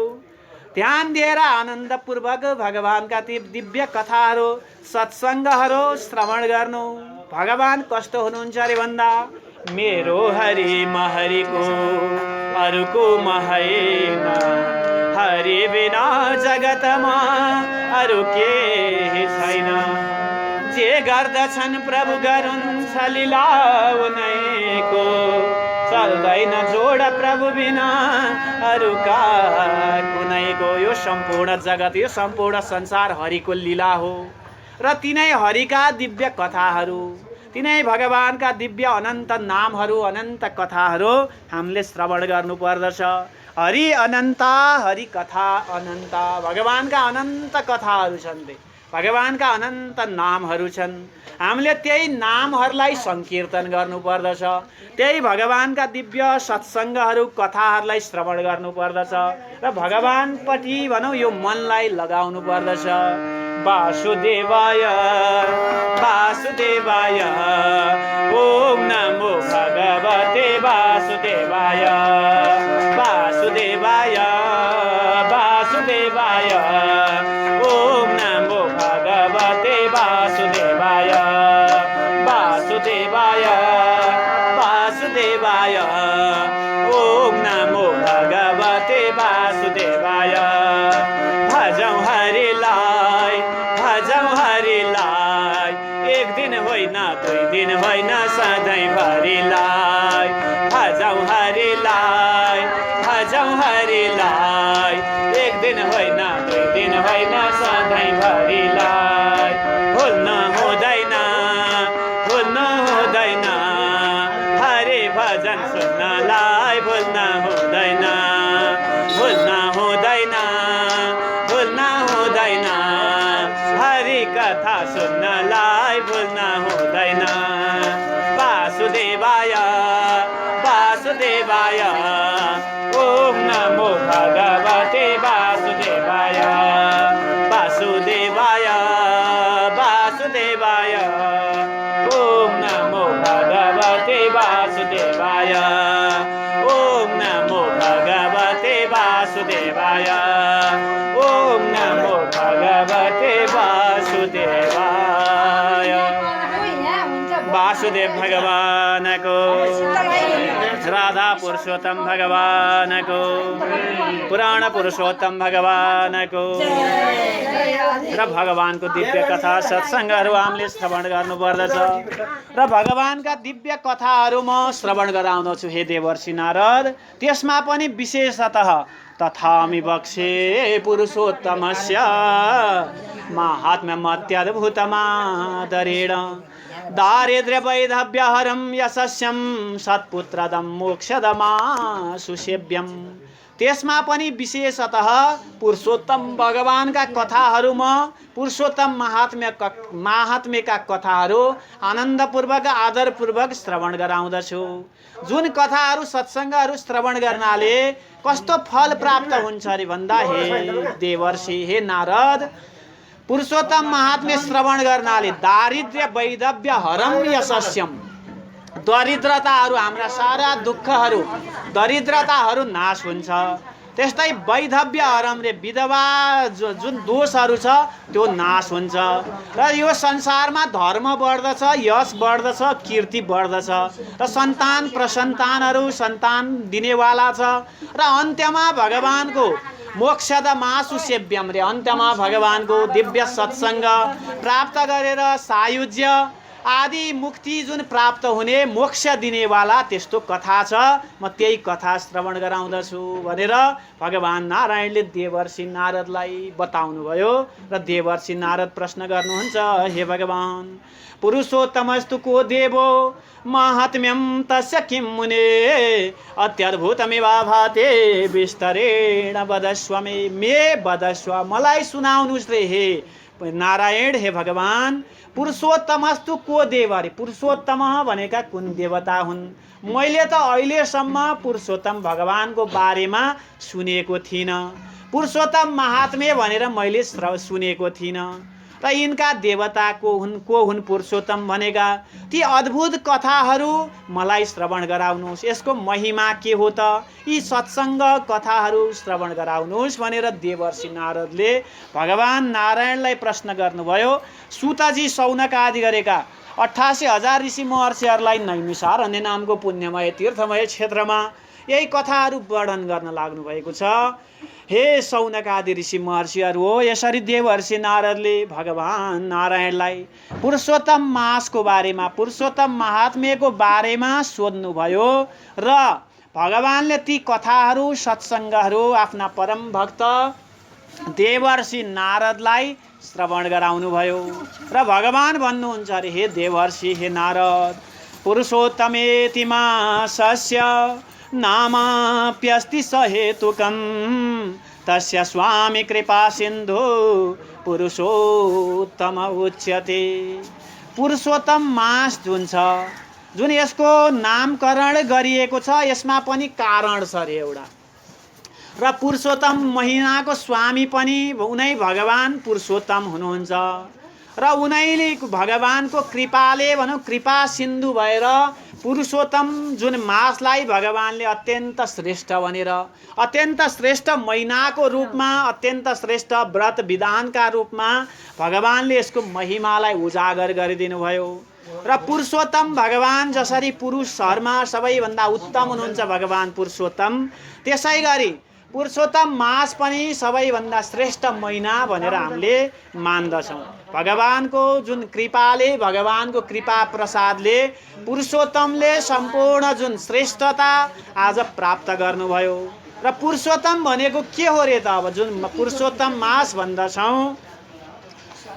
ध्यान दिएर आनन्दपूर्वक भगवानका ती दिव्य कथाहरू सत्सङ्गहरू श्रवण गर्नु। भगवान कस्तो हुनुहुन्छ अरे भन्दा, मेरो हरि महरिको अरूको महैन, हरि बिना जगतमा अरू केही छैन। जे गर्दछन् प्रभु गरुन्छ लीला उनैको, चल्दैन जोड प्रभु बिना अरूका कुनैको। यो सम्पूर्ण जगत, यो सम्पूर्ण संसार हरिको लीला हो र तिनै हरिका दिव्य कथाहरू, तिनै भगवानका दिव्य अनन्त नामहरू, अनन्त कथाहरू हामीले श्रवण गर्नुपर्दछ। हरि अनन्त, हरि कथा अनन्त, भगवानका अनन्त कथाहरू छन्, भगवानका अनन्त नामहरू छन्। हामीले त्यही नामहरूलाई सङ्कीर्तन गर्नुपर्दछ, त्यही भगवानका दिव्य सत्सङ्गहरू कथाहरूलाई श्रवण गर्नुपर्दछ र भगवानपट्टि भनौँ यो मनलाई लगाउनु पर्दछ। वासुदेवाय वासुदेवाय ओम नमो भगवते वासुदेवाय वासुदेवाय वासुदेवाय ओम नमो भगवते वासुदेवाय वासुदेवाय वासुदेवाय ओम नमो भगवते वासुदेवाय। भजौँ हरिलाई, भजौँ हरिलाई, एक दिन होइन दुई दिन होइन सधैँभरिलाई। भजौँ हरिलाई, भजौँ हरिलाई, एक दिन होइन दुई दिन होइन सधैँभरिलाई। भुल्नु हुँदैन, भुल्नु हुँदैन, हरि भजन सुन्नलाई भुल्न हुँदैन, भुल्न हुँदैन, भुल्न हुँदैन, हरि कथा सुन्नलाई भुल्न हुँदैन। वासुदेवाय वासुदेवाय ओम नमो भगवते वासुदेवाय वासुदेवाय वासुदेवाय ओम नमो भगवते वासुदेवाय ओम नमो भगवते वासुदेवाय ओम नमो भगवते वासुदेवाय। वासुदेव भगवानको, राधा पुरुषोत्तम भगवानको, पुराण पुरुषोत्तम भगवानको र भगवानको दिव्य कथा सत्सङ्गहरू हामीले श्रवण गर्नुपर्दछ र भगवानका दिव्य कथाहरू म श्रवण गराउँदछु हे देवर्षि नारद। त्यसमा पनि विशेषतः तथामि वक्षे पुरुषोत्तमस्य माहात्म्यमत्यद्भुतमादरेण दारिद्र्य वैधव्यहरं यशस्यं सत्पुत्रदं मोक्षदमाशु सेव्यं त्यसमा पनि विशेषतः पुरुषोत्तम भगवानका कथाहरू म पुरुषोत्तम महात्म्यका कथाहरू आनन्दपूर्वक आदरपूर्वक श्रवण गराउँदछु। जुन कथाहरू सत्सङ्गहरू श्रवण गर्नाले कस्तो फल प्राप्त हुन्छ अरे भन्दा हे देवर्षि, हे नारद, पुरुषोत्तम महात्म्य श्रवण गर्नाले दारिद्र्य वैधव्य हरम यशस्यम, दरिद्रताहरू, हाम्रा सारा दुःखहरू दरिद्रताहरू नाश हुन्छ। त्यस्तै वैधव्य हरमले विधवा जुन दोषहरू छ त्यो नाश हुन्छ र यो संसारमा धर्म बढ्दछ, यश बढ्दछ, कीर्ति बढ्दछ र सन्तान प्रसन्तानहरू सन्तान दिनेवाला छ र अन्त्यमा भगवानको मोक्षद मासु सेव्यम रे, अन्त्यमा भगवानको दिव्य सत्सङ्ग प्राप्त गरेर सायुज्य आदि मुक्ति जुन प्राप्त हुने मोक्ष दिनेवाला त्यस्तो कथा छ, म त्यही कथा श्रवण गराउँदछु भनेर भगवान नारायणले देवर्षि नारदलाई बताउनुभयो। र देवर्षि नारद प्रश्न गर्नुहुन्छ, हे भगवान, पुरुषोत्तमस्तु को देवो महात्म्यम तस्य किं मुने अत्यद्भुतमेवाभाते विस्तरेण वदस्व मे वदस्व, मलाई सुनाउनुस् रे हे नारायण, हे भगवान, पुरुषोत्तमस्तु को देव अरे, पुरुषोत्तम भनेका कुन देवता हुन्? मैले त अहिलेसम्म पुरुषोत्तम भगवानको बारेमा सुनेको थिइनँ, पुरुषोत्तम महात्म्य भनेर मैले सुनेको थिइनँ र यिनका देवता को हुन् पुरुषोत्तम भनेका, ती अद्भुत कथाहरू मलाई श्रवण गराउनुहोस्, यसको महिमा के हो त, यी सत्सङ्ग कथाहरू श्रवण गराउनुहोस् भनेर देवर्षि नारदले भगवान नारायणलाई प्रश्न गर्नुभयो। सुतजी शौनक आदि गरेका 88,000 ऋषि महर्षिहरूलाई नैमिषारण्य नामको पुण्यमय तीर्थमय क्षेत्रमा यही कथाहरू वर्णन गर्न लाग्नु भएको छ। हे शौनक आदि ऋषि महर्षिहरू हो, यसरी देवर्षि नारदले भगवान नारायणलाई पुरुषोत्तम मासको बारेमा, पुरुषोत्तम महात्म्यको बारेमा सोध्नुभयो र भगवानले ती कथाहरू सत्सङ्गहरू आफ्ना परम भक्त देवर्षि नारदलाई श्रवण गराउनुभयो र भगवान भन्नुहुन्छ अरे, हे देवर्षि, हे नारद, पुरुषोत्तमेति मासस्य नामाप्यस्ति सहेतुकं तस्य स्वामी कृपा सिन्धु पुरुषोत्तम उच्यते। पुरुषोत्तम मास जुन छ, जुन यसको नामकरण गरिएको छ, यसमा पनि कारण छ रे एउटा, र पुरुषोत्तम महिनाको स्वामी पनि उनै भगवान पुरुषोत्तम हुनुहुन्छ र उनैले भगवानको कृपाले भनौँ कृपा सिन्धु भएर पुरुषोत्तम जुन मासलाई भगवानले अत्यन्त श्रेष्ठ भनेर, अत्यन्त श्रेष्ठ महिनाको रूपमा, अत्यन्त श्रेष्ठ व्रत विधानका रूपमा भगवानले यसको महिमालाई उजागर गरिदिनु भयो र पुरुषोत्तम भगवान जसरी पुरुषहरूमा सबैभन्दा उत्तम हुनुहुन्छ भगवान पुरुषोत्तम, त्यसै गरी पुरुषोत्तम मास पनि सबैभन्दा श्रेष्ठ महिना भनेर हामीले मान्दछौँ। भगवानको जुन कृपाले, भगवानको कृपा प्रसादले पुरुषोत्तमले सम्पूर्ण जुन श्रेष्ठता आज प्राप्त गर्नुभयो र पुरुषोत्तम भनेको के हो रे त? अब जुन पुरुषोत्तम मास भन्दछौँ,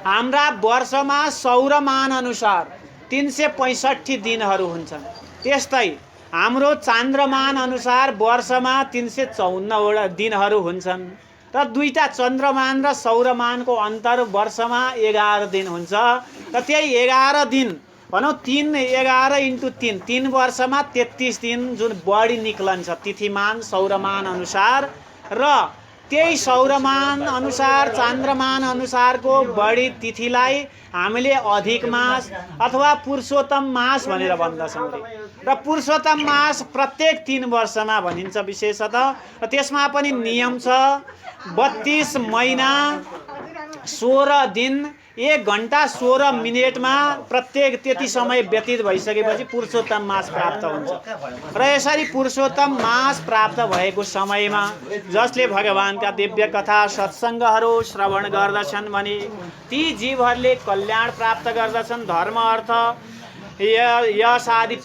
हाम्रा वर्षमा सौरमान अनुसार 365 दिनहरू हुन्छन्, त्यस्तै हाम्रो चान्द्रमान अनुसार वर्षमा 354 दिनहरू हुन्छन् र दुईटा चन्द्रमान र सौरमानको अन्तर वर्षमा 11 दिन हुन्छ र त्यही 11 दिन भनौँ 3 11 × 3 3 वर्षमा 33 दिन जुन बढी निक्लन्छ तिथिमान सौरमान अनुसार र त्यही सौरमान अनुसार चान्द्रमान अनुसारको बढी तिथिलाई हामीले अधिक मास अथवा पुरुषोत्तम मास भनेर भन्दछौँ र पुरुषोत्तम मास प्रत्येक 3 वर्षमा भनिन्छ विशेषतः र त्यसमा पनि नियम छ 32 महिना 16 दिन 1 घण्टा 16 मिनेटमा प्रत्येक त्यति समय व्यतीत भइसकेपछि पुरुषोत्तम मास प्राप्त हुन्छ र यसरी पुरुषोत्तम मास प्राप्त भएको समयमा जसले भगवानका दिव्य कथा सत्सङ्गहरू श्रवण गर्दछन् भने ती जीवहरूले कल्याण प्राप्त गर्दछन्, धर्म अर्थ यश आदि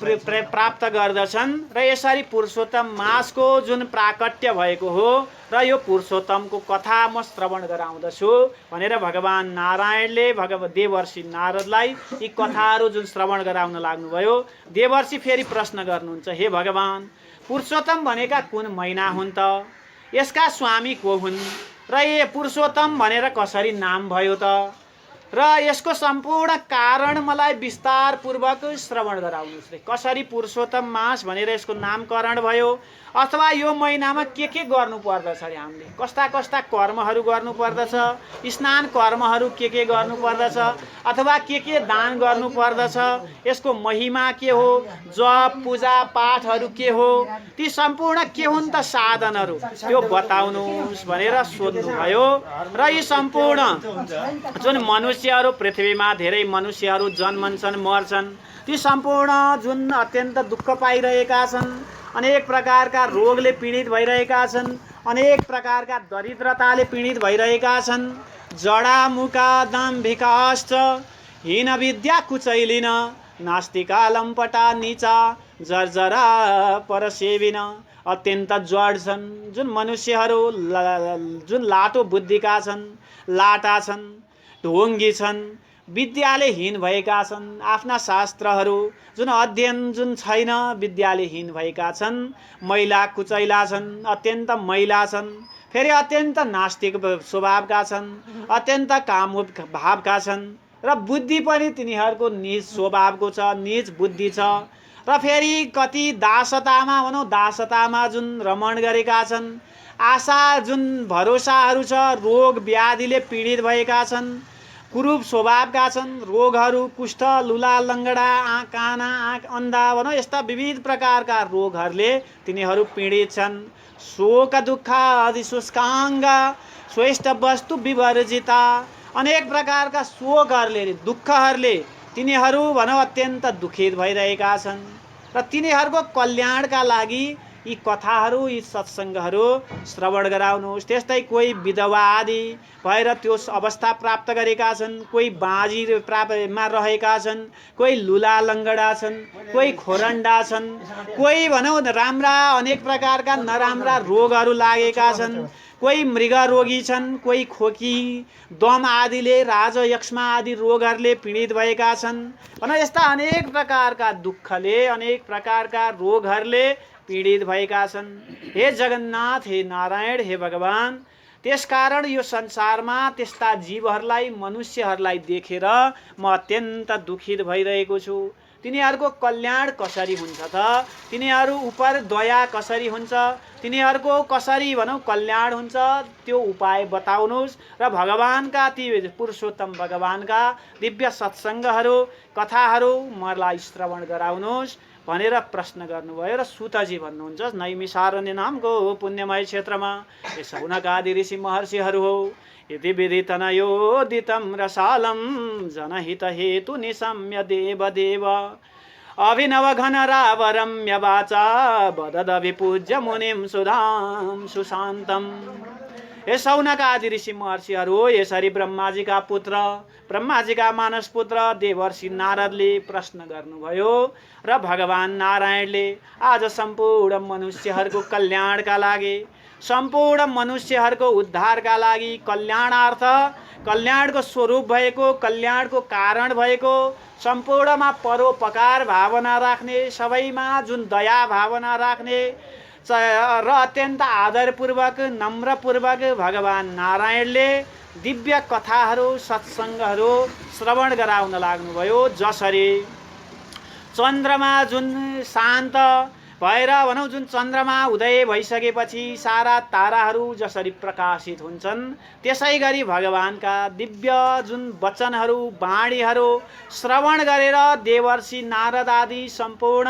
प्राप्त गर्दछन् र यसरी पुरुषोत्तम मासको जुन प्राकट्य भएको हो र यो पुरुषोत्तमको कथा म श्रवण गराउँदछु भनेर भगवान नारायणले देवर्षि नारदलाई यी कथाहरू जुन श्रवण गराउन लाग्नुभयो। देवर्षि फेरि प्रश्न गर्नुहुन्छ, हे भगवान, पुरुषोत्तम भनेका कुन महिना हुन् त? यसका स्वामी को हुन् र ये पुरुषोत्तम भनेर कसरी नाम भयो त र यसको सम्पूर्ण कारण मलाई विस्तारपूर्वक श्रवण गराउनुहोस् रे। कसरी पुरुषोत्तम मास भनेर यसको नामकरण भयो अथवा यो महिनामा के गर्नु पर्दछ रे, हामीले कस्ता कस्ता कर्महरू गर्नु पर्दछ, स्नान कर्महरू के गर्नु पर्दछ अथवा के दान गर्नु पर्दछ, यसको महिमा के हो, जप पूजा पाठहरू के हो, ती सम्पूर्ण के हुन् त साधनहरू त्यो बताउनुहोस् भनेर सोध्नुभयो। र यी सम्पूर्ण जुन मनुष्यहरू पृथ्वीमा धेरै मनुष्यहरू जन्मन्छन् मर्छन्, ती सम्पूर्ण जुन अत्यन्त दुःख पाइरहेका छन्, अनेक प्रकारका रोगले पीडित भइरहेका छन्, अनेक प्रकारका दरिद्रताले पीडित भइरहेका छन्, जडामुका दाम्भिकाश्च हीन विद्या कुचैलिन नास्तिका लम्पटा नीचा जर्जरा परसेविन। अत्यन्त जड छन् जुन मनुष्यहरू, जुन लाटो बुद्धिका छन्, लाटा छन्, ढोङ्गी छन्, विद्याले हीन भएका छन्, आफ्ना शास्त्रहरू जुन अध्ययन जुन छैन, विद्याले हीन भएका छन्, मैला कुचैला छन्, अत्यन्त मैला छन्, फेरि अत्यन्त नास्तिक स्वभावका छन्, अत्यन्त कामुक भावका छन् र बुद्धि पनि तिनीहरूको निज स्वभावको छ, निज बुद्धि छ र फेरि कति दासतामा भनौँ, दासतामा जुन रमण गरेका छन्, आशा जुन भरोसाहरू छ, रोग व्याधिले पीडित भएका छन्, कुरूप स्वभावका छन्, रोगहरू कुष्ठ, लुला लङ्गडा, आँख काना, आँख अन्धा भनौँ, यस्ता विविध प्रकारका रोगहरूले तिनीहरू पीडित छन्। शोक दुःख आदि शुष्काङ्ग स्वेष्ट वस्तु विवर्जिता। अनेक प्रकारका शोकहरूले, दुःखहरूले तिनीहरू भनौँ अत्यन्त दुखित भइरहेका छन् र तिनीहरूको कल्याणका लागि यी कथाहरू, यी सत्सङ्गहरू श्रवण गराउनुहोस्। त्यस्तै कोही विधवा आदि भएर त्यो अवस्था प्राप्त गरेका छन्, कोही बाँझी प्राप्तमा रहेका छन्, कोही लुला लङ्गडा छन्, कोही खोरन्डा छन्, कोही भनौँ राम्रा अनेक प्रकारका नराम्रा रोगहरू लागेका छन्, कोही मृग रोगी छन्, कोही खोकी दम आदिले, राजयक्ष्मा आदि रोगहरूले पीडित भएका छन् भनौँ। यस्ता अनेक प्रकारका दुःखले, अनेक प्रकारका रोगहरूले पीडित भएका छन्। हे जगन्नाथ, हे नारायण, हे भगवान, त्यसकारण यो संसारमा त्यस्ता जीवहरूलाई, मनुष्यहरूलाई देखेर म अत्यन्त दुखित भइरहेको छु। तिनीहरूको कल्याण कसरी हुन्छ त, तिनीहरू उपर दया कसरी हुन्छ, तिनीहरूको कसरी भनौँ कल्याण हुन्छ, त्यो उपाय बताउनुहोस् र भगवानका ती पुरुषोत्तम भगवानका दिव्य सत्सङ्गहरू, कथाहरू मलाई श्रवण गराउनुहोस् भनेर प्रश्न गर्नुभयो। र सुतजी भन्नुहुन्छ, नैमिषारण्य नामको पुण्यमय क्षेत्रमा ये शौनकादि ऋषि महर्षिहरू हो। यदि विदितनयोदितं रसालं जनहित हेतु निशम्य देवदेव अभिनव घन रावरम्य वाचा वददभिपूज्य मुनिं सुधां सुशान्तम्। हे शौनकादि ऋषि महर्षिहरू हो, यसरी ब्रह्माजीका पुत्र, ब्रह्माजीका मानस पुत्र देवर्षि नारदले प्रश्न गर्नुभयो र भगवान नारायणले आज सम्पूर्ण मनुष्यहरूको कल्याणका लागि, सम्पूर्ण मनुष्यहरूको उद्धारका लागि, कल्याणार्थ, कल्याणको स्वरूप भएको, कल्याणको कारण भएको, सम्पूर्णमा परोपकार भावना राख्ने, सबैमा जुन दया भावना राख्ने र अत्यन्त आदरपूर्वक, नम्रपूर्वक भगवान नारायणले दिव्य कथाहरू, सत्सङ्गहरू श्रवण गराउन लाग्नुभयो। जसरी चन्द्रमा जुन शान्त भएर भनौँ, जुन चन्द्रमा उदय भइसकेपछि सारा ताराहरू जसरी प्रकाशित हुन्छन्, त्यसै गरी भगवानका दिव्य जुन वचनहरू, वाणीहरू श्रवण गरेर देवर्षि नारद आदि सम्पूर्ण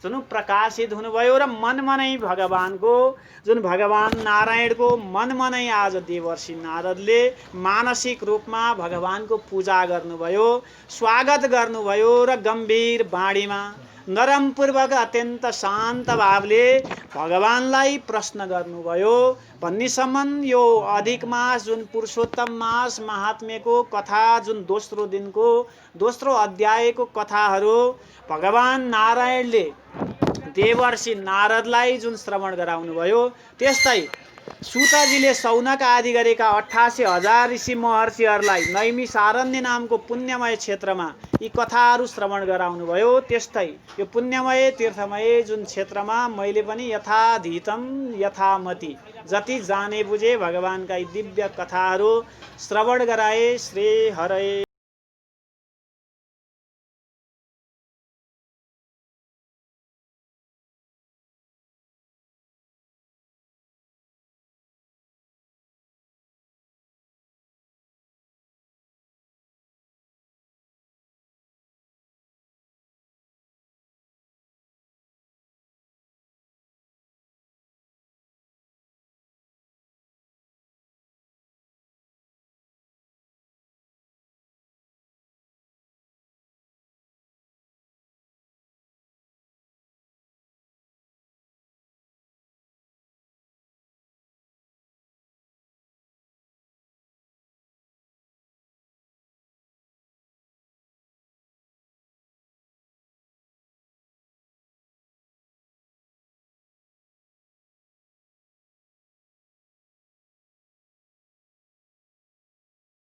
जुन प्रकाशित हुनुभयो र मनमनै भगवानको, जुन भगवान नारायणको मनमनै आज देवर्षि नारदले मानसिक रूपमा भगवानको पूजा गर्नुभयो, स्वागत गर्नुभयो र गम्भीर वाणीमा नरमपूर्वक अत्यन्त शान्त भावले भगवानलाई प्रश्न गर्नुभयो। भन्नेसम्म यो अधिक मास जुन पुरुषोत्तम मास महात्म्यको कथा, जुन दोस्रो दिनको दोस्रो अध्यायको कथाहरू भगवान नारायणले देवर्षि नारदलाई जुन श्रवण गराउनुभयो, त्यस्तै सुतजीले शौनक आदि गरेका 88,000 ऋषि महर्षिहरूलाई नैमिषारण्य नामको पुण्यमय क्षेत्रमा यी कथाहरू श्रवण गराउनुभयो। त्यस्तै यो पुण्यमय तीर्थमय जुन क्षेत्रमा मैले पनि यथाधीतम यथामति जति जाने बुझे भगवानका यी दिव्य कथाहरू श्रवण गराए। श्री हरे